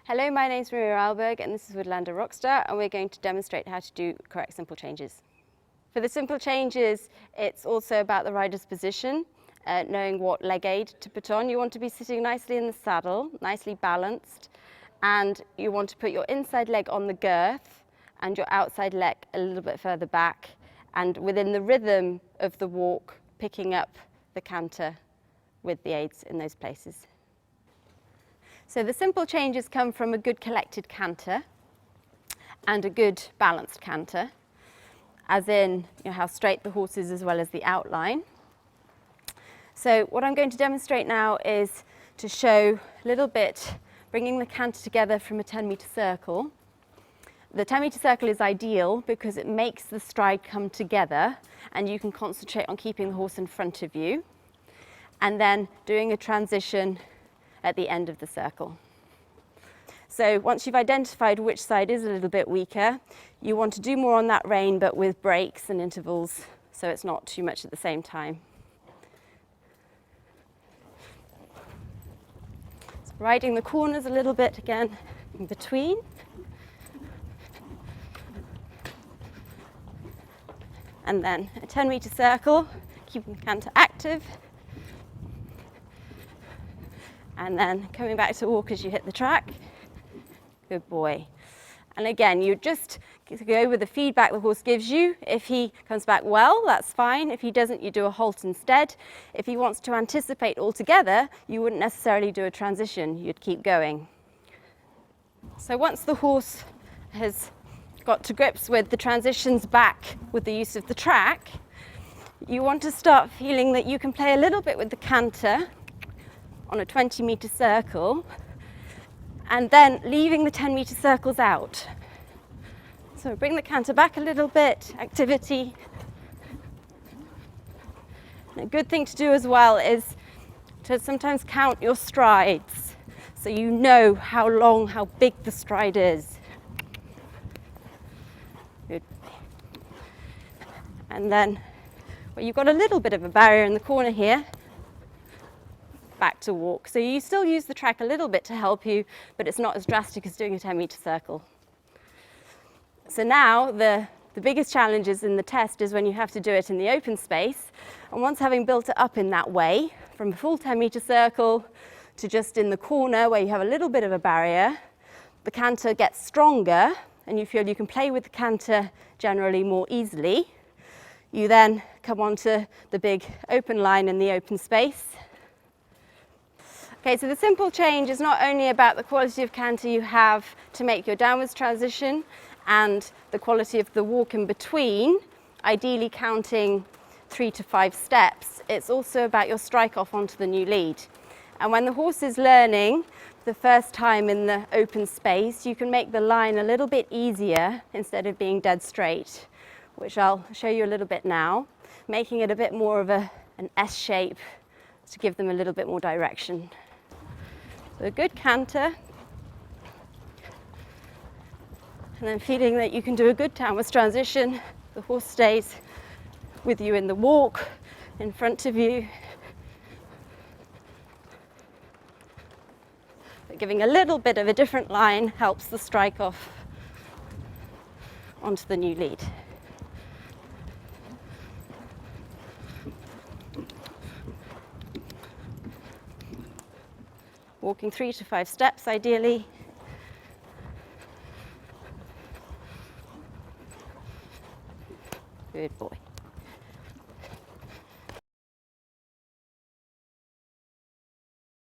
Hello, my name is Maria Alberg and this is Woodlander Rockstar, and we're going to demonstrate how to do correct simple changes. For the simple changes, it's also about the rider's position, knowing what leg aid to put on. You want to be sitting nicely in the saddle, nicely balanced, and you want to put your inside leg on the girth and your outside leg a little bit further back, and within the rhythm of the walk, picking up the canter with the aids in those places. So the simple changes come from a good collected canter and a good balanced canter, as in how straight the horse is as well as the outline. So what I'm going to demonstrate now is to show a little bit bringing the canter together from a 10-meter circle. The 10-meter circle is ideal because it makes the stride come together and you can concentrate on keeping the horse in front of you, and then doing a transition at the end of the circle. So once you've identified which side is a little bit weaker, you want to do more on that rein, but with breaks and intervals, so it's not too much at the same time. So riding the corners a little bit again in between. And then a 10-meter circle, keeping the canter active. And then coming back to walk as you hit the track. Good boy. And again, you just go with the feedback the horse gives you. If he comes back well, that's fine. If he doesn't, you do a halt instead. If he wants to anticipate altogether, you wouldn't necessarily do a transition. You'd keep going. So once the horse has got to grips with the transitions back with the use of the track, you want to start feeling that you can play a little bit with the canter on a 20-meter circle, and then leaving the 10-meter circles out. So bring the canter back a little bit, activity. And a good thing to do as well is to sometimes count your strides, so you know how long, how big the stride is. Good. And then, well, you've got a little bit of a barrier in the corner here, back to walk. So you still use the track a little bit to help you, but it's not as drastic as doing a 10-meter circle. So now the biggest challenge is in the test is when you have to do it in the open space. And once having built it up in that way, from a full 10-meter circle to just in the corner where you have a little bit of a barrier, the canter gets stronger and you feel you can play with the canter generally more easily. You then come onto the big open line in the open space. Okay, so the simple change is not only about the quality of canter you have to make your downwards transition and the quality of the walk in between, ideally counting 3 to 5 steps, it's also about your strike off onto the new lead. And when the horse is learning the first time in the open space, you can make the line a little bit easier instead of being dead straight, which I'll show you a little bit now, making it a bit more of an S shape to give them a little bit more direction. So a good canter, and then feeling that you can do a good downwards transition. The horse stays with you in the walk, in front of you. But giving a little bit of a different line helps the strike off onto the new lead. Walking 3 to 5 steps, ideally. Good boy.